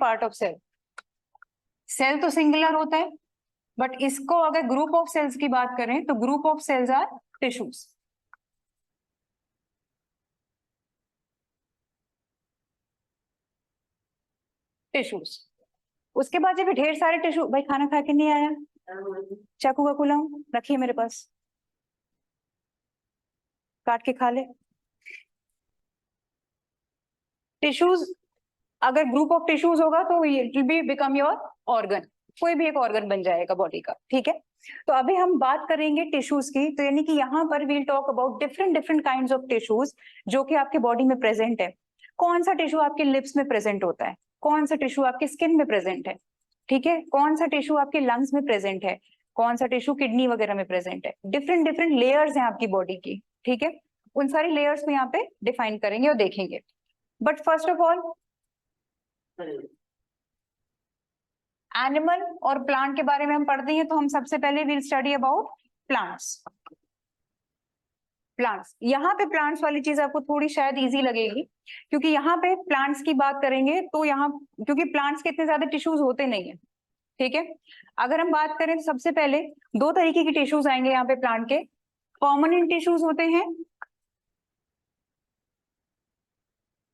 Part of cell. Cell तो singular होता है, बट इसको अगर ग्रुप ऑफ सेल्स की बात करें तो group of cells are tissues. Tissues. उसके बाद जब ढेर सारे टिश्यू, भाई खाना खा के नहीं आया, चाकू वाकू लाऊं, रखिए मेरे पास, काट के खा ले। टिश्यूज, अगर ग्रुप ऑफ टिश्यूज होगा तो it will be become your organ, कोई भी एक ऑर्गन बन जाएगा बॉडी का, ठीक है। तो अभी हम बात करेंगे टिश्यूज की, तो यानी कि यहाँ पर we'll talk about different different kinds of tissues जो कि आपके बॉडी में प्रेजेंट है। कौन सा टिश्यू आपके लिप्स में प्रेजेंट होता है, कौन सा टिश्यू आपके स्किन में प्रेजेंट है, ठीक है, कौन सा टिश्यू आपके लंग्स में प्रेजेंट है, कौन सा टिश्यू किडनी वगैरह में प्रेजेंट है। डिफरेंट डिफरेंट लेयर्स हैं आपकी बॉडी की, ठीक है। उन सारी लेयर्स को यहाँ पे डिफाइन करेंगे और देखेंगे। But first of all animal और प्लांट के बारे में हम पढ़ते हैं, तो हम सबसे पहले will study about plants. Plants, यहाँ पे प्लांट्स वाली चीज आपको थोड़ी शायद इजी लगेगी, क्योंकि यहाँ पे प्लांट्स की बात करेंगे तो यहाँ, क्योंकि प्लांट्स के इतने ज्यादा टिश्यूज होते नहीं है, ठीक है। अगर हम बात करें तो सबसे पहले दो तरीके की टिश्यूज आएंगे यहाँ पे प्लांट के। परमानेंट टिश्यूज होते हैं,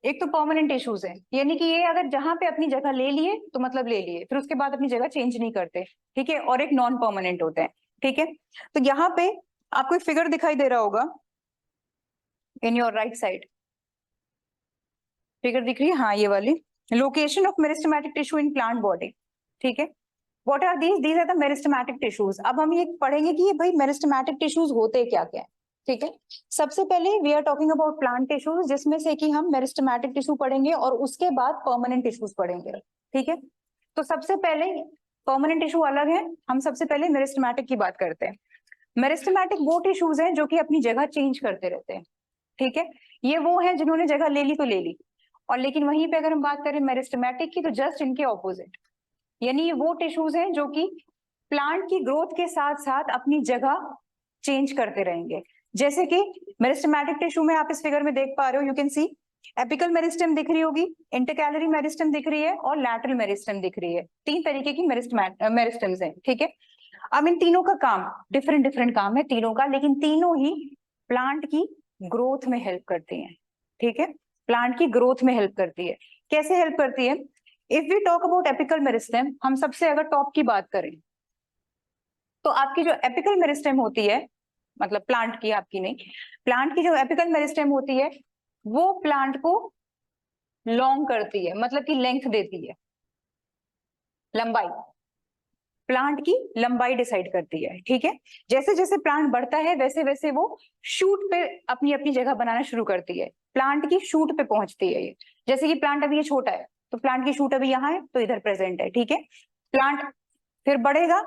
एक तो परमानेंट टिश्यूज है, यानी कि ये अगर जहां पे अपनी जगह ले लिए तो मतलब ले लिए, फिर उसके बाद अपनी जगह चेंज नहीं करते, ठीक है। और एक नॉन परमानेंट होते हैं, ठीक है। तो यहाँ पे आपको एक फिगर दिखाई दे रहा होगा in your right side, figure दिख रही है, हाँ ये वाली, location of meristematic tissue in plant body, ठीक है। What are these? These are the meristematic tissues. अब हम ये पढ़ेंगे कि ये भाई मेरिस्टेमेटिक टिश्यूज होते क्या क्या है, ठीक है। सबसे पहले we are talking about plant tissues, जिसमें से कि हम मेरिस्टेमेटिक टिश्यू पढ़ेंगे और उसके बाद परमानेंट टिश्यूज पढ़ेंगे, ठीक है। तो सबसे पहले परमानेंट टिश्यू अलग है, हम सबसे पहले मेरिस्टेमेटिक की बात करते हैं। मेरिस्टेमेटिक वो टिश्यूज हैं जो कि अपनी जगह चेंज करते रहते हैं, ठीक है। ये वो है जिन्होंने जगह ले ली तो ले ली, और लेकिन वहीं पे अगर हम बात करें मेरिस्टेमेटिक की तो जस्ट इनके ऑपोजिट, यानी ये वो टिश्यूज हैं जो कि प्लांट की ग्रोथ के साथ साथ अपनी जगह चेंज करते रहेंगे। जैसे कि मेरिस्टेमेटिक टिश्यू में आप इस फिगर में देख पा रहे हो, you can see apical meristem दिख रही होगी, इंटरकैलरी मेरिस्टेम दिख रही है और लैटरल मेरिस्टेम दिख रही है। तीन तरीके की मेरिस्टेम्स हैं, ठीक है। अब इन तीनों का काम डिफरेंट डिफरेंट काम है तीनों का, लेकिन तीनों ही प्लांट की ग्रोथ में हेल्प करती हैं, ठीक है। प्लांट की ग्रोथ में हेल्प करती है। कैसे हेल्प करती है? If we talk about apical meristem, हम सबसे अगर टॉप की बात करें तो आपकी जो एपिकल मेरिस्टेम होती है, मतलब प्लांट की, आपकी नहीं, प्लांट की जो एपिकल मेरिस्टेम होती है वो प्लांट को लॉन्ग करती है, मतलब कि लेंथ देती है, लंबाई, प्लांट की लंबाई डिसाइड करती है, ठीक है। जैसे जैसे प्लांट बढ़ता है वैसे वैसे वो शूट पे अपनी अपनी जगह बनाना शुरू करती है, प्लांट की शूट पे पहुंचती है ये। जैसे कि प्लांट अभी ये छोटा है तो प्लांट की शूट अभी यहाँ है तो इधर प्रेजेंट है, ठीक है। प्लांट फिर बढ़ेगा,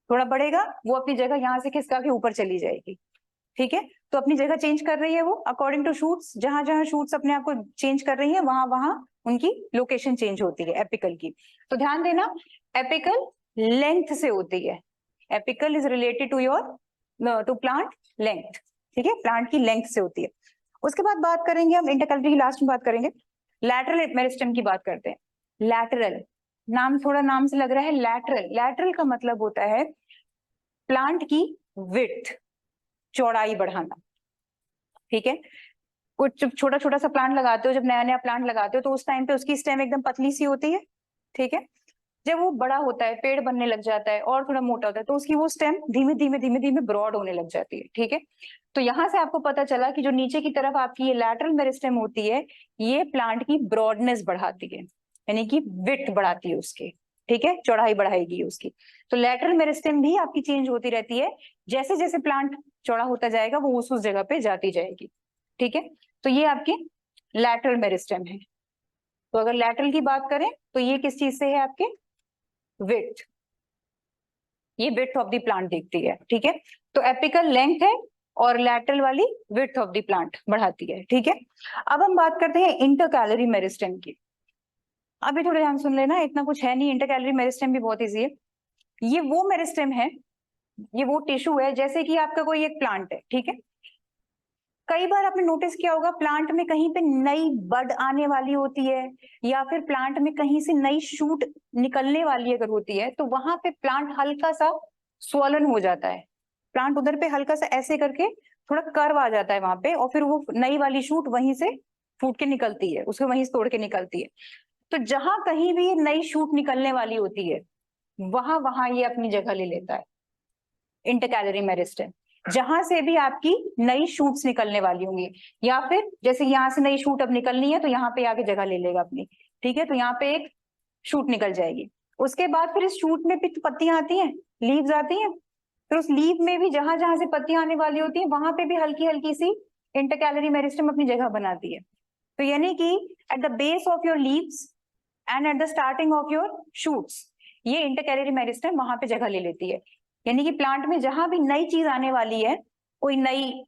थोड़ा बढ़ेगा, वो अपनी जगह यहाँ से खिसका के ऊपर चली जाएगी, ठीक है। तो अपनी जगह चेंज कर रही है वो अकॉर्डिंग टू शूट्स, जहां जहां शूट्स अपने आप को चेंज कर रही है वहां वहां उनकी लोकेशन चेंज होती है एपिकल की। तो ध्यान देना, एपिकल लेंथ से होती है, apical is related to your to plant length, ठीक है, प्लांट की लेंथ से होती है। उसके बाद बात करेंगे हम इंटरकैलरी की, लास्ट में बात करेंगे। लैटरल मेरिस्टेम की बात करते हैं। लैटरल, नाम थोड़ा नाम से लग रहा है, लैटरल, लैटरल का मतलब होता है प्लांट की विड्थ, चौड़ाई बढ़ाना, ठीक है। कुछ छोटा छोटा सा प्लांट लगाते हो, जब नया नया प्लांट लगाते हो तो उस टाइम पे उसकी स्टेम एकदम पतली सी होती है, ठीक है। जब वो बड़ा होता है, पेड़ बनने लग जाता है और थोड़ा मोटा होता है तो उसकी वो स्टेम धीमे धीमे धीमे धीमे ब्रॉड होने लग जाती है, ठीक है। तो यहाँ से आपको पता चला कि जो नीचे की तरफ आपकी ये लैटरल मेरिस्टेम होती है ये प्लांट की ब्रॉडनेस बढ़ाती है, यानी कि विड्थ बढ़ाती है उसकी, ठीक है, चौड़ाई बढ़ाएगी उसकी। तो लैटरल मेरिस्टेम भी आपकी चेंज होती रहती है, जैसे जैसे प्लांट चौड़ा होता जाएगा वो उस जगह पे जाती जाएगी, ठीक है। तो ये आपकी लैटरल मेरिस्टेम है। तो अगर लैटरल की बात करें तो ये किस चीज से है, आपके विड्थ, ये विड्थ ऑफ द प्लांट देखती है, ठीक है। तो एपिकल लेंथ है और लैटरल वाली विड्थ ऑफ द प्लांट बढ़ाती है, ठीक है। अब हम बात करते हैं इंटरकैलरी मेरिस्टेम की। अभी थोड़ा ध्यान सुन लेना, इतना कुछ है नहीं, इंटरकैलरी मेरिस्टेम भी बहुत इजी है। ये वो मेरिस्टेम है, ये वो टिश्यू है, जैसे कि आपका कोई एक प्लांट है, ठीक है। कई बार आपने नोटिस किया होगा प्लांट में कहीं पे नई बड आने वाली होती है या फिर प्लांट में कहीं से नई शूट निकलने वाली अगर होती है तो वहां पे प्लांट हल्का सा स्वलन हो जाता है, प्लांट उधर पे हल्का सा ऐसे करके थोड़ा कर्व आ जाता है वहां पे, और फिर वो नई वाली शूट वहीं से फूट के निकलती है, उसको वहीं से तोड़ के निकलती है। तो जहां कहीं भी नई शूट निकलने वाली होती है वहां वहां ये अपनी जगह ले लेता है इंटरकैलरी मेरिस्टेम। जहां से भी आपकी नई शूट्स निकलने वाली होंगी, या फिर जैसे यहाँ से नई शूट अब निकलनी है तो यहाँ पे आके जगह ले लेगा अपनी, ठीक है। तो यहाँ पे एक शूट निकल जाएगी, उसके बाद फिर इस शूट में भी तो पत्तियां आती हैं, लीव्स आती हैं, फिर उस लीव में भी जहां जहां से पत्तियां आने वाली होती है वहां पे भी हल्की हल्की सी इंटरकैलरी मेरिस्टेम अपनी जगह बनाती है। तो यानी कि at the base of your leaves and at the starting of your shoots ये इंटरकैलरी मेरिस्टेम वहां पे जगह ले लेती है। यानी कि प्लांट में जहां भी नई चीज आने वाली है, कोई नई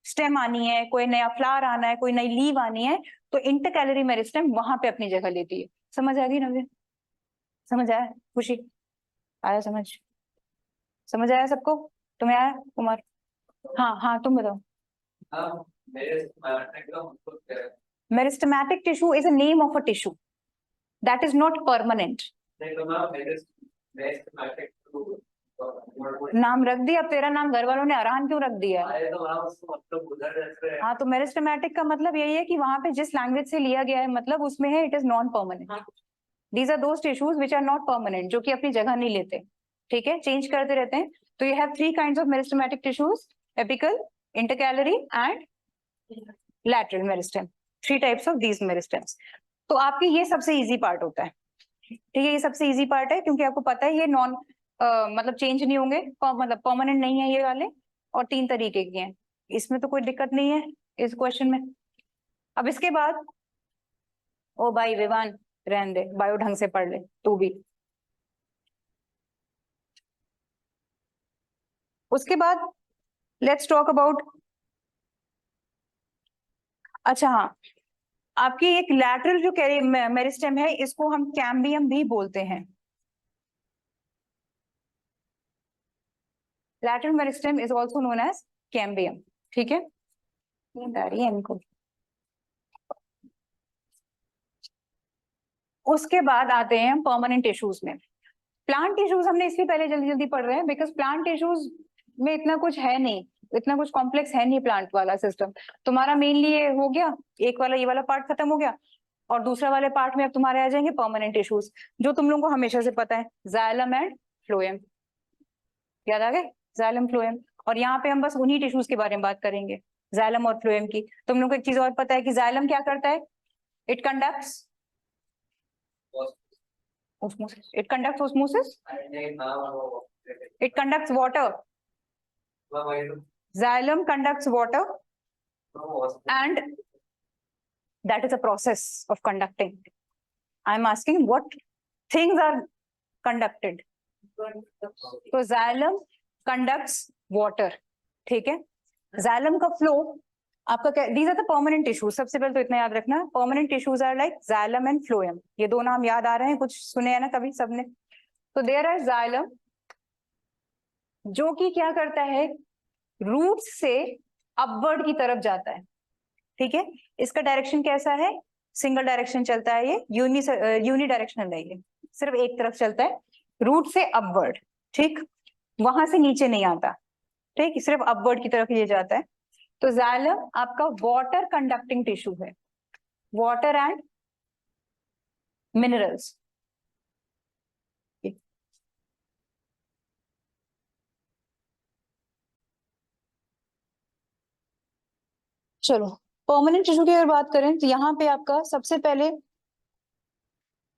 स्टेम आनी है, कोई नया फ्लावर आना है, कोई नई लीव आनी है, तो इंटरकैलरी मेरिस्टेम वहां पे अपनी जगह लेती है। समझ आ गई नव्या? समझ आया खुशी? आया समझ? समझ आया सबको? तुम्हें आया कुमार? हाँ हाँ तुम बताओ। Meristematic tissue is a name of a tissue that is not permanent. नाम रख दिया, अब तेरा नाम घर वालों ने अरहान क्यों रख दिया? हाँ तो मेरिस्टेमेटिक का मतलब यही है कि वहां पे जिस लैंग्वेज से लिया गया है मतलब उसमें है it is non permanent. These are those tissues which are not permanent, जो कि अपनी जगह नहीं लेते, ठीक है, चेंज करते रहते हैं। तो you have three kinds of meristematic tissues, apical, intercalary and lateral meristem, three types of these meristems. तो आपके ये सबसे इजी पार्ट होता है, ठीक है, ये सबसे इजी पार्ट है क्योंकि आपको पता है ये नॉन मतलब चेंज नहीं होंगे, मतलब परमानेंट नहीं है ये वाले, और तीन तरीके के हैं, इसमें तो कोई दिक्कत नहीं है इस क्वेश्चन में। अब इसके बाद ओ भाई विवान रहने दे, बायो ढंग से पढ़ ले तू भी। उसके बाद लेट्स टॉक अबाउट, अच्छा हाँ, आपकी एक लैटरल जो मेरिस्टेम है इसको हम कैम्बियम भी बोलते हैं। Lateral meristem is also known as cambium, ठीक है। नींद आ रही है इनको। उसके बाद आते हैं हम परमानेंट टिश्यूज में। प्लांट टिश्यूज हमने इसलिए पहले जल्दी जल्दी पढ़ रहे हैं बिकॉज प्लांट टिश्यूज में इतना कुछ है नहीं, इतना कुछ कॉम्प्लेक्स है नहीं प्लांट वाला सिस्टम। तुम्हारा मेनली ये हो गया, एक वाला ये वाला पार्ट खत्म हो गया, और दूसरा वाले पार्ट में अब तुम्हारे आ जाएंगे परमानेंट टिश्यूज, जो तुम लोगों को हमेशा से पता है, जाइलम एंड फ्लोएम। याद आ गए? Xylem phloem. और यहाँ पे हम बस उन्हीं टिश्यूज के बारे में बात करेंगे, जाइलम और फ्लोएम की। तुम लोग को एक चीज और पता है कि जाइलम क्या करता है? It conducts osmosis. It conducts osmosis. It conducts water. Xylem conducts water, and that is a process of conducting. I am asking what things are conducted. So xylem conducts water, ठीक है। xylem का flow आपका क्या, these are the permanent tissues। सबसे पहले तो इतना याद रखना, permanent tissues are like xylem and phloem। ये दो नाम याद आ रहे हैं, कुछ सुने हैं ना कभी सबने? तो there are xylem जो कि क्या करता है, रूट्स से अपवर्ड की तरफ जाता है, ठीक है। इसका डायरेक्शन कैसा है? सिंगल डायरेक्शन चलता है ये, यूनी डायरेक्शनल है ये, सिर्फ एक तरफ चलता है, रूट से अपवर्ड, ठीक, वहां से नीचे नहीं आता, ठीक, सिर्फ अपवर्ड की तरफ ये जाता है। तो जाइलम आपका वाटर कंडक्टिंग टिश्यू है, वाटर एंड मिनरल्स। चलो परमानेंट टिश्यू की अगर बात करें तो यहाँ पे आपका सबसे पहले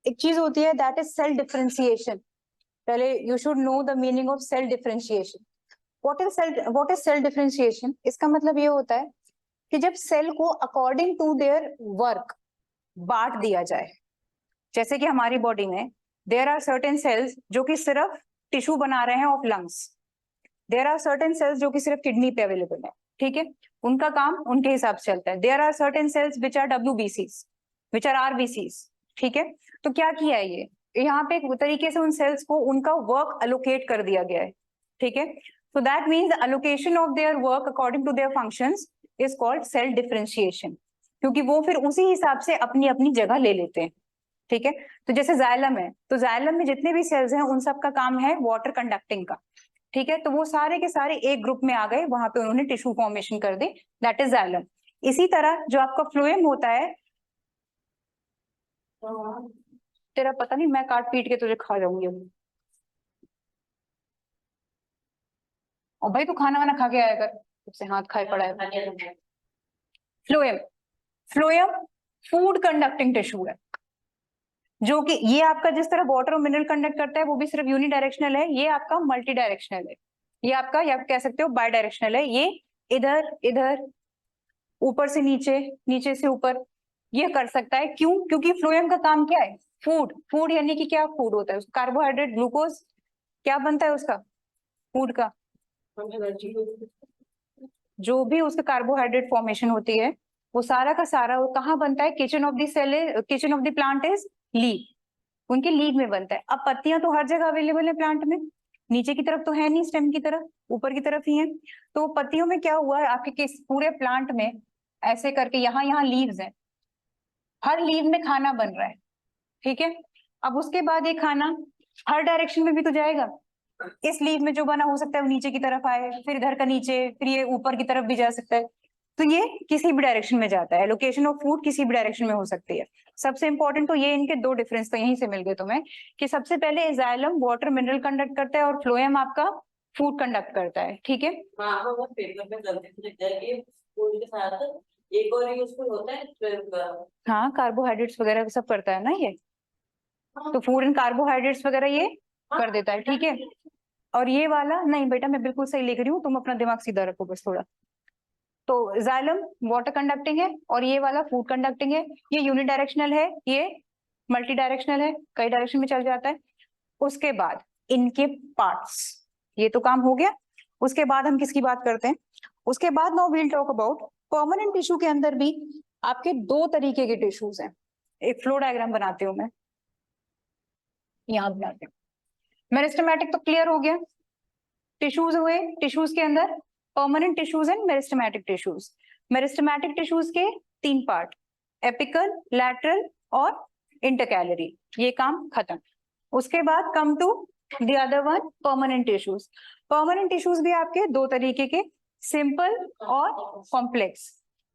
एक चीज होती है दैट इज सेल डिफरेंशिएशन। पहले you should know the meaning of cell differentiation. What is cell differentiation? इसका मतलब ये होता है कि जब सेल को अकॉर्डिंग टू देयर वर्क बांट दिया जाए, जैसे कि हमारी बॉडी में देयर आर सर्टेन सेल्स जो कि सिर्फ टिश्यू बना रहे हैं of lungs, there are certain cells जो कि सिर्फ किडनी पे अवेलेबल है, ठीक है, उनका काम उनके हिसाब से चलता है। There are certain cells which are WBCs, which are RBCs, ठीक है। तो क्या किया है ये, यहाँ पे एक तरीके से उन सेल्स को उनका वर्क एलोकेट कर दिया गया है, ठीक है। So that means the allocation of their work according to their functions is called cell differentiation, क्योंकि वो फिर उसी हिसाब से अपनी अपनी जगह ले लेते हैं। ठीक है, तो जैसे जाइलम है, तो जाइलम में जितने भी सेल्स हैं उन सब का काम है वाटर कंडक्टिंग का। ठीक है, तो वो सारे के सारे एक ग्रुप में आ गए, वहां पे उन्होंने टिश्यू फॉर्मेशन कर दी, दैट इज जाइलम। इसी तरह जो आपका फ्लोएम होता है, तेरा पता नहीं, मैं काट पीट के तुझे खा जाऊंगी अभी। और भाई तू खाना वाना खा के आया कर, उससे हाथ खाए पड़ा है। Phloem, phloem food conducting tissue है, जो कि ये आपका जिस तरह वाटर और मिनरल कंडक्ट करता है वो भी सिर्फ यूनिडायरेक्शनल है, ये आपका मल्टी डायरेक्शनल है। ये आपका, या आप कह सकते हो बाई डायरेक्शनल है, ये इधर इधर, ऊपर से नीचे, नीचे से ऊपर, ये कर सकता है। क्यों? क्योंकि फ्लोएम का काम क्या है? फूड। फूड यानी कि क्या फूड होता है? कार्बोहाइड्रेट, ग्लूकोज, क्या बनता है उसका फूड का? जो भी उसका कार्बोहाइड्रेट फॉर्मेशन होती है वो सारा का सारा वो कहाँ बनता है? Kitchen of the cell, kitchen of the plant is leaf. उनके लीफ में बनता है। अब पत्तियां तो हर जगह अवेलेबल है प्लांट में, नीचे की तरफ तो है नहीं, स्टेम की तरफ, ऊपर की तरफ ही है। तो पत्तियों में क्या हुआ है आपके किस पूरे प्लांट में, ऐसे करके यहाँ यहाँ लीव्स हैं, हर लीव में खाना बन रहा है। ठीक है, अब उसके बाद ये खाना हर डायरेक्शन में भी तो जाएगा। इस लीव में जो बना हो सकता है वो नीचे की तरफ आए, फिर इधर का नीचे, फिर ये ऊपर की तरफ भी जा सकता है। तो ये किसी भी डायरेक्शन में जाता है। लोकेशन ऑफ फूड किसी भी डायरेक्शन में हो सकती है। सबसे इंपॉर्टेंट तो ये, इनके दो डिफरेंस तो यहीं से मिल गए तुम्हें, कि सबसे पहले जाइलम वाटर मिनरल कंडक्ट करता है और फ्लोएम आपका फूड कंडक्ट करता है। ठीक है, एक और यूजफुल होता है, हाँ कार्बोहाइड्रेट्स वगैरह सब करता है ना ये, तो फूड एंड कार्बोहाइड्रेट्स वगैरह ये कर देता है। ठीक है, और ये वाला नहीं बेटा, मैं बिल्कुल सही लिख रही हूँ, तुम अपना दिमाग सीधा रखो बस थोड़ा। तो जाइलम वाटर कंडक्टिंग है और ये वाला फूड कंडक्टिंग है। ये यूनिडायरेक्शनल है, ये मल्टी डायरेक्शनल है, कई डायरेक्शन में चल जाता है। उसके बाद इनके पार्ट्स, ये तो काम हो गया। उसके बाद हम किसकी बात करते हैं? उसके बाद now we'll talk about permanent tissue. के अंदर भी आपके दो तरीके के टिश्यूज हैं। एक फ्लो डायग्राम बनाती हूँ मैं, यहाँ बनाते हैं। मेरिस्टेमेटिक तो क्लियर हो गया, टिश्यूज हुए, टिश्यूज के अंदर permanent tissues and meristematic tissues. Meristematic tissues के तीन पार्ट, एपिकल, लैटरल और इंटरकैलरी, ये काम खत्म। उसके बाद come to the other one, permanent tissues. Permanent tissues भी आपके दो तरीके के, सिंपल और कॉम्प्लेक्स।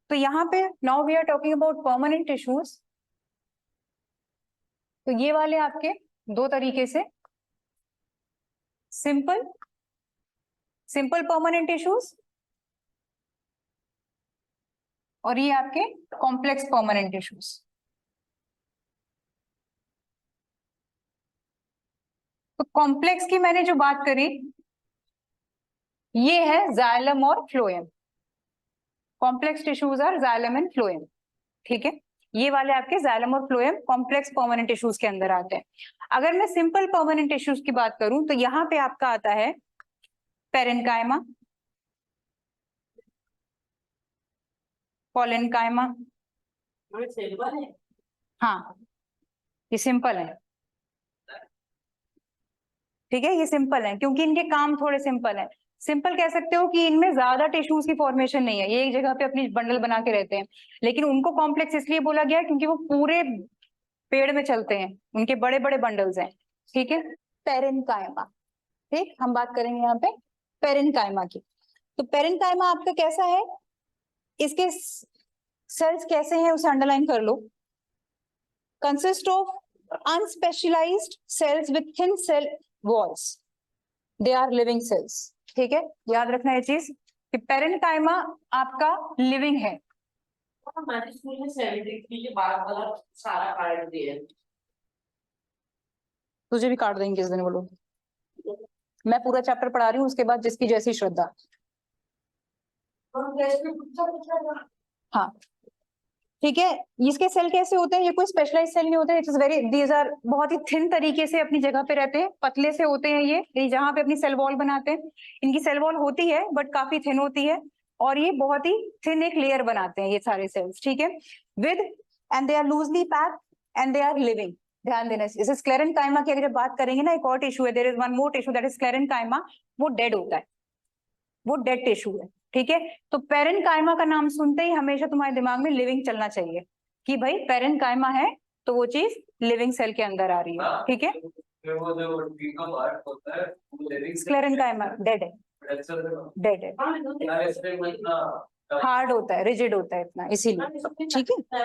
तो यहाँ पे now we are talking about permanent tissues. तो ये वाले आपके दो तरीके से, सिंपल, सिंपल परमानेंट टिश्यूज, और ये आपके कॉम्प्लेक्स परमानेंट टिश्यूज। तो कॉम्प्लेक्स की मैंने जो बात करी, ये है जाइलम और phloem. Complex tissues are xylem and phloem. ठीक है, ये वाले आपके जाइलम और फ्लोएम कॉम्प्लेक्स परमानेंट टिश्यूज के अंदर आते हैं। अगर मैं सिंपल परमानेंट टिश्यूज की बात करूं तो यहाँ पे आपका आता है पेरेन्काइमा, पॉलेनकाइमा। हाँ, ये सिंपल है। ठीक है, ये सिंपल है क्योंकि इनके काम थोड़े सिंपल है। सिंपल कह सकते हो कि इनमें ज्यादा टिश्यूज की फॉर्मेशन नहीं है, ये एक जगह पे अपनी बंडल बना के रहते हैं। लेकिन उनको कॉम्प्लेक्स इसलिए बोला गया क्योंकि वो पूरे पेड़ में चलते हैं, उनके बड़े बड़े बंडल्स हैं। ठीक है, पेरेन्काइमा। ठीक, हम बात करेंगे यहाँ पे पेरेन्काइमा की। तो पेरेन्काइमा आपका कैसा है, इसके सेल्स कैसे हैं उसे अंडरलाइन कर लो। Consist of unspecialised cells with thin cell walls, they are living cells. ठीक है, याद रखना ये चीज कि पेरेन्काइमा आपका लिविंग है। हमारे स्कूल में 73 के बाद वाला सारा काट दिया, तुझे भी काट देंगे किस दिन बोलो। मैं पूरा चैप्टर पढ़ा रही हूँ, उसके बाद जिसकी जैसी श्रद्धा। हाँ ठीक है, इसके सेल कैसे होते हैं? ये कोई स्पेशलाइज सेल नहीं होते, it is very, these are बहुत ही थिन तरीके से अपनी जगह पे रहते हैं, पतले से होते हैं ये जहाँ पे अपनी सेल वॉल बनाते हैं। इनकी सेल वॉल होती है बट काफी थिन होती है, और ये बहुत ही थिन एक लेयर बनाते हैं ये सारे सेल्स। ठीक है, with and they are loosely packed and they are living. ध्यान देना, इसे स्क्लेरेन्काइमा की अगर बात करेंगे ना, एक और टिश्यू है, there is one more tissue that is sclerenchyma, वो डेड होता है, वो डेड टिश्यू है। ठीक है, तो पेरेन्काइमा का नाम सुनते ही हमेशा तुम्हारे दिमाग में लिविंग चलना चाहिए कि भाई पेरेन्काइमा है तो वो चीज लिविंग सेल के अंदर आ रही है, ठीक है। वो जो टीका पार्ट होता है वो लिविंग स्क्लेरेन्काइमा डेड है, डेड है, हार्ड होता है, रिजिड होता है इतना, इसीलिए, ठीक है।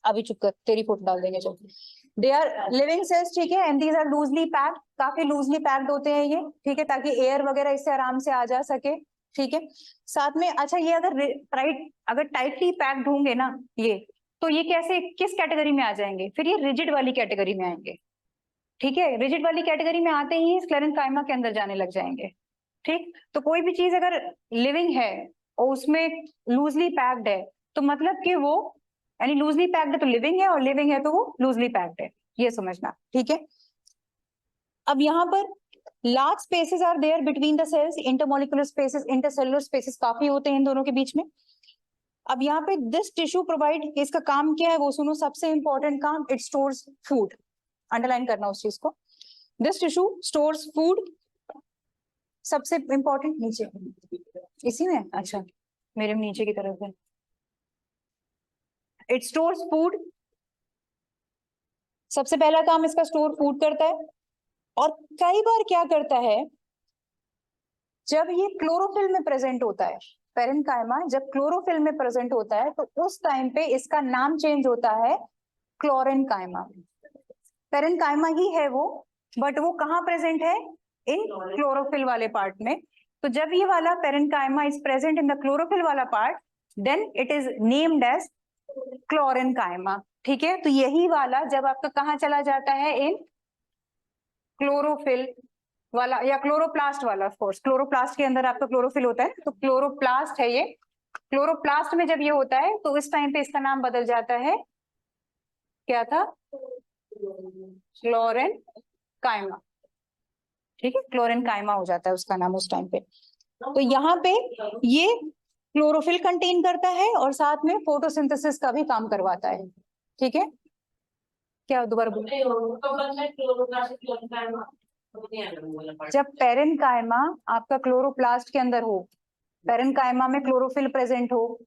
अभी चुप कर, तेरी फोटो डाल देंगे। चल, दे आर लिविंग सेल्स, ठीक है, and these are loosely packed, काफी लूजली पैक्ड होते हैं ये, ठीक है, ताकि एयर वगैरह इससे आराम से आ जा सके, ठीक है। साथ में अच्छा ये अगर टाइटली पैक्ड होंगे ना ये, तो ये कैसे किस कैटेगरी में आ जाएंगे, फिर ये रिजिड वाली कैटेगरी में आएंगे, ठीक है। रिजिड वाली कैटेगरी में आते ही स्क्लेरेन्काइमा के अंदर जाने लग जाएंगे, ठीक। तो कोई भी चीज अगर लिविंग है और उसमें लूजली पैक्ड है तो मतलब कि वो, यानी लूजली पैक्ड है तो लिविंग है, और लिविंग है तो वो लूजली पैक्ड है, ये समझना, ठीक है। अब यहाँ पर large spaces are there between the cells, intermolecular spaces, intercellular spaces काफी होते हैं इन दोनों के बीच में। अब यहाँ पे दिस टिश्यू प्रोवाइड, इसका काम क्या है वो सुनो, सबसे इंपॉर्टेंट काम, इट स्टोर्स फूड, अंडरलाइन करना उस चीज को। दिस टिश्यू स्टोर्स फूड, सबसे इंपॉर्टेंट नीचे इसी में, अच्छा मेरे नीचे की तरफ है, इट स्टोर्स फूड, सबसे पहला काम इसका स्टोर फूड करता है। और कई बार क्या करता है, जब ये क्लोरोफिल में प्रेजेंट होता है, पेरेन्काइमा जब क्लोरोफिल में प्रेजेंट होता है तो उस टाइम पे इसका नाम चेंज होता है क्लोरेन्काइमा। पेरेन्काइमा ही है वो, बट वो कहाँ प्रेजेंट है, इन क्लोरोफिल वाले पार्ट में। तो जब ये वाला parenchyma is present in the chlorophyll वाला part, then it is named as chlorenchyma, ठीक है। तो यही वाला जब आपका कहाँ चला जाता है, इन क्लोरोफिल वाला या क्लोरोप्लास्ट वाला, ऑफ कोर्स क्लोरोप्लास्ट के अंदर आपका क्लोरोफिल होता है, तो क्लोरोप्लास्ट है ये। क्लोरोप्लास्ट में जब ये होता है तो इस टाइम पे इसका नाम बदल जाता है, क्या था, क्लोरेन्काइमा, ठीक है, क्लोरेन्काइमा हो जाता है उसका नाम उस टाइम पे। तो यहाँ पे ये क्लोरोफिल कंटेन करता है और साथ में फोटोसिंथेसिस का भी काम करवाता है, ठीक है। क्या दोबारा जब पेरेन्काइमा आपका क्लोरोप्लास्ट के अंदर हो, पेरेन्काइमा में क्लोरोफिल प्रेजेंट हो,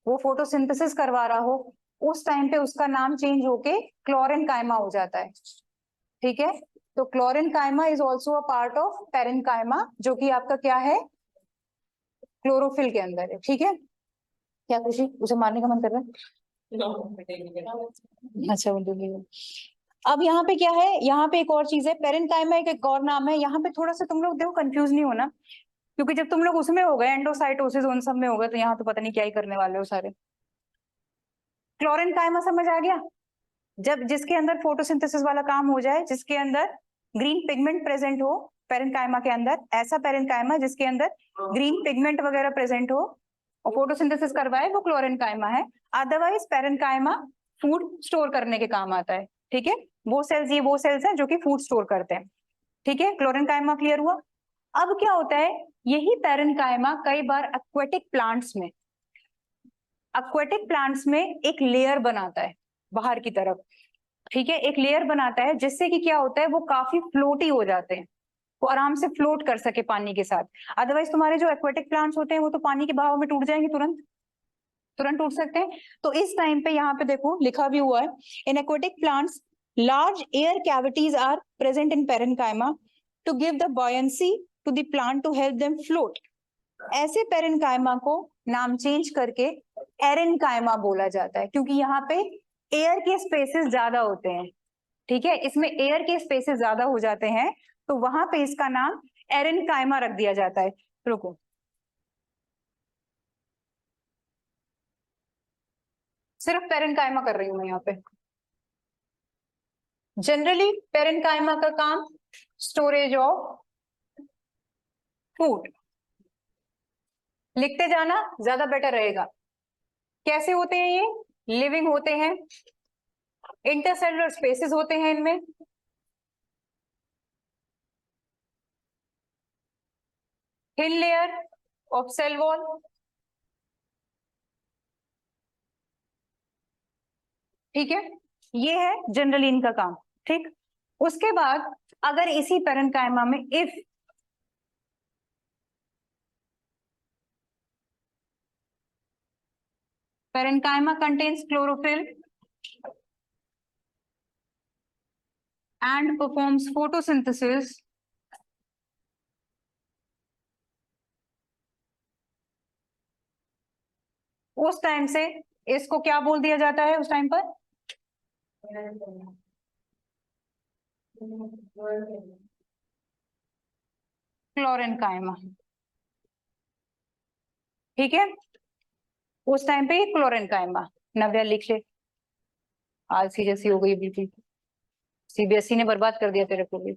वो फोटोसिंथेसिस करवा रहा हो, उस टाइम पे उसका नाम चेंज होके क्लोरेन्काइमा हो जाता है, ठीक है। तो क्लोरेन्काइमा is also a part of parenchyma, जो कि आपका क्या है, क्लोरोफिल के अंदर है, ठीक है। क्या खुशी, उसे मारने का मन कर रहा है? अच्छा अब यहाँ पे क्या है, यहाँ पे एक और चीज है, पेरेन्काइमा एक और नाम है। यहाँ पे थोड़ा सा तुम लोग देखो कंफ्यूज नहीं होना, क्योंकि जब तुम लोग उसमें हो गए एंडोसाइटोसिस उन सब में हो गए, तो यहाँ तो पता नहीं क्या ही करने वाले हो सारे। क्लोरेन्काइमा समझ आ गया, जब जिसके अंदर फोटोसिंथेसिस वाला काम हो जाए, जिसके अंदर ग्रीन पिगमेंट प्रेजेंट हो पेरेन्काइमा के अंदर, ऐसा पेरेन्काइमा जिसके अंदर ग्रीन पिगमेंट वगैरह प्रेजेंट हो और फोटोसिंथेसिस करवाए, वो क्लोरेन्काइमा है। अदरवाइज पेरेन्काइमा फूड स्टोर करने के काम आता है, ठीक है। वो सेल्स हैं जो कि फूड स्टोर करते हैं, ठीक है। क्लोरेन्काइमा क्लियर हुआ। अब क्या होता है, यही पेरेन्काइमा कई बार एक्वेटिक प्लांट्स में एक लेयर बनाता है बाहर की तरफ, ठीक है, एक लेयर बनाता है जिससे कि क्या होता है, वो काफी फ्लोटी हो जाते हैं, वो आराम से फ्लोट कर सके पानी के साथ। अदरवाइज तुम्हारे जो एक्वेटिक प्लांट्स होते हैं वो तो पानी के बहाव में टूट जाएंगे, तुरंत टूट सकते हैं। तो इस टाइम पे यहाँ पे देखो लिखा भी हुआ है, in aquatic plants large air cavities are present in parenchyma to give the buoyancy to the plant to help them float. ऐसे पेरेन्काइमा को नाम चेंज करके एरेन्काइमा बोला जाता है, क्योंकि यहाँ पे एयर के स्पेसेस ज्यादा होते हैं, ठीक है, इसमें एयर के स्पेसेस ज्यादा हो जाते हैं, तो वहां पे इसका नाम एरेन्काइमा रख दिया जाता है। रुको, सिर्फ पेरेन्काइमा कर रही हूं मैं यहाँ पे। जनरली पेरेन्काइमा का काम स्टोरेज ऑफ फूड, लिखते जाना ज्यादा बेटर रहेगा। कैसे होते हैं ये, लिविंग होते हैं, इंटरसेलुलर स्पेसेस होते हैं इनमें, thin layer of cell wall, ठीक है, ये है जनरली इनका काम, ठीक। उसके बाद अगर इसी पेरेन्काइमा में if parenchyma contains chlorophyll and performs photosynthesis उस टाइम से इसको क्या बोल दिया जाता है उस टाइम पर? क्लोरेनकाइमा। ठीक है, उस टाइम पे क्लोरेनकाइमा। नव्या लिख ले, आलसी जैसी हो गई बिल्कुल, सीबीएसई ने बर्बाद कर दिया तेरे को भी,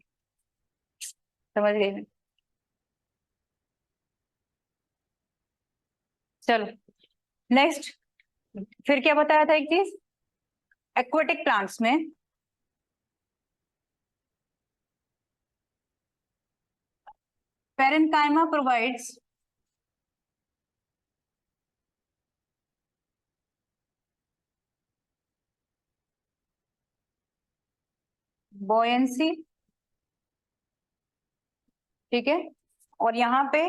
समझ गई? चलो नेक्स्ट, फिर क्या बताया था एक चीज एक्वेटिक प्लांट्स में, parenchyma provides buoyancy, ठीक है, और यहाँ पे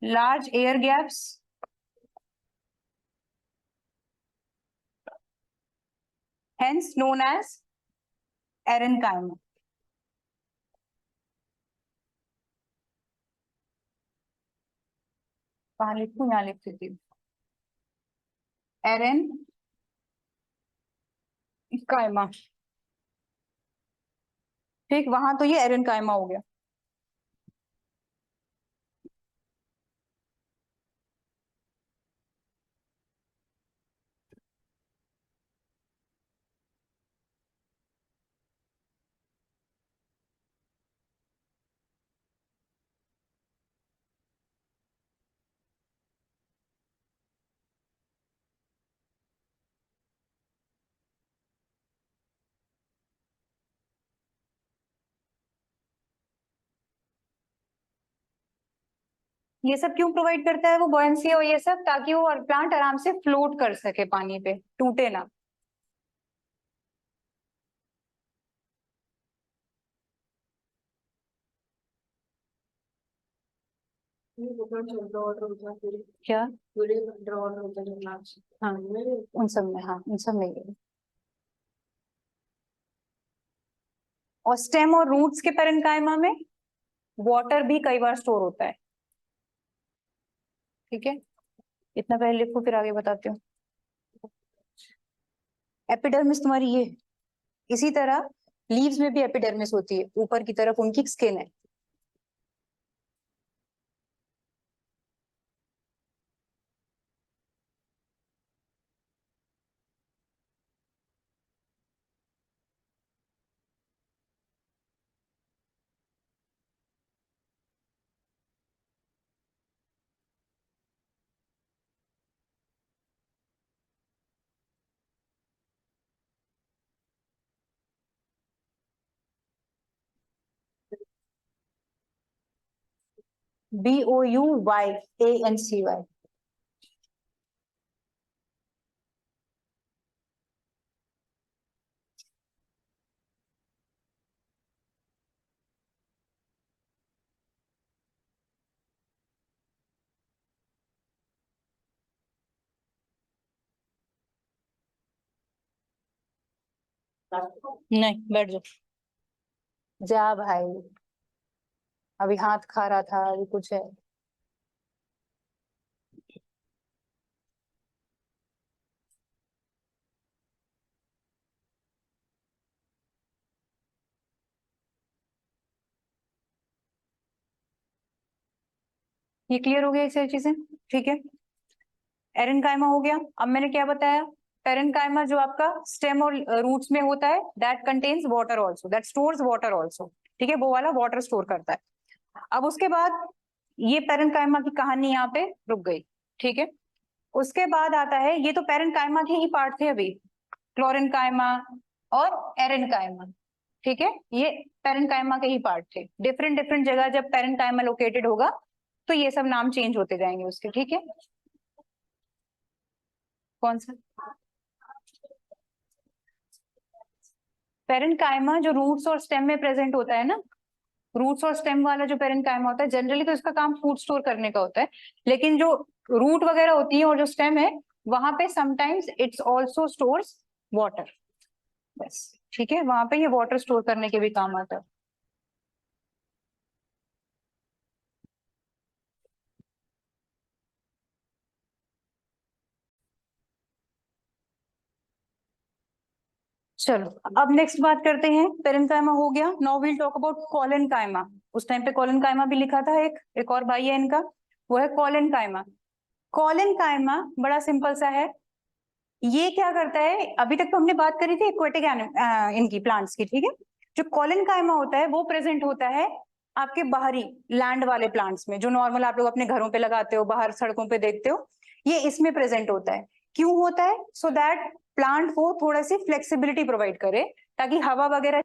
large air gaps, hence known as parenchyma। कहाँ लिखूं? यहाँ लिख देती हूँ, parenchyma। ठीक, वहां तो ये parenchyma हो गया। ये सब क्यों प्रोवाइड करता है वो buoyancy और ये सब? ताकि वो प्लांट आराम से फ्लोट कर सके पानी पे, टूटे ना। क्या? हाँ उन सब में, हाँ उन सब में ये। और स्टेम और रूट्स के पेरेन्काइमा में वाटर भी कई बार स्टोर होता है। ठीक है, इतना पहले लिखो फिर आगे बताती हूँ। एपिडर्मिस तुम्हारी ये, इसी तरह लीव्स में भी एपिडर्मिस होती है, ऊपर की तरफ उनकी स्किन है। BOUYANCY। नहीं, बैठ जाओ, जा भाई, अभी हाथ खा रहा था, अभी कुछ है। ये क्लियर हो गया ये सारी चीजें? ठीक है, एरेनकाइमा हो गया। अब मैंने क्या बताया, पेरेनकाइमा जो आपका स्टेम और रूट्स में होता है, that contains water also, that stores water also. ठीक है, वो वाला वाटर स्टोर करता है। अब उसके बाद ये पेरेनकाइमा की कहानी यहाँ पे रुक गई। ठीक है, उसके बाद आता है, ये तो पेरेनकाइमा के ही पार्ट थे अभी, क्लोरेनकाइमा और एरेनकाइमा। ठीक है, ये पेरेनकाइमा के ही पार्ट थे। डिफरेंट डिफरेंट जगह जब पेरेनकाइमा लोकेटेड होगा तो ये सब नाम चेंज होते जाएंगे उसके। ठीक है, कौन सा? पेरेनकाइमा जो रूट्स और स्टेम में प्रेजेंट होता है ना, रूट्स और स्टेम वाला जो पेरेनकाइमा होता है, जनरली तो इसका काम फूड स्टोर करने का होता है, लेकिन जो रूट वगैरह होती है और जो स्टेम है वहां पे sometimes it's also stores water, बस ठीक है, वहां पे ये वाटर स्टोर करने के भी काम आता है। चलो अब नेक्स्ट बात करते हैं, पेरेन्काइमा हो गया, now will talk about collenchyma. उस टाइम पे कॉलेनकाइमा भी लिखा था, एक और भाई है इनका, वो है कॉलेनकाइमा। कॉलेनकाइमा बड़ा सिंपल सा है, ये क्या करता है, अभी तक तो हमने बात करी थी एक्वेटिक इनकी प्लांट्स की, ठीक है। जो कॉलेनकाइमा होता है वो प्रेजेंट होता है आपके बाहरी लैंड वाले प्लांट्स में, जो नॉर्मल आप लोग अपने घरों पे लगाते हो, बाहर सड़कों पे देखते हो, ये इसमें प्रेजेंट होता है। क्यों होता है? सो दैट प्लांट को थोड़ा सी फ्लेक्सिबिलिटी प्रोवाइड करे, ताकि हवा वगैरह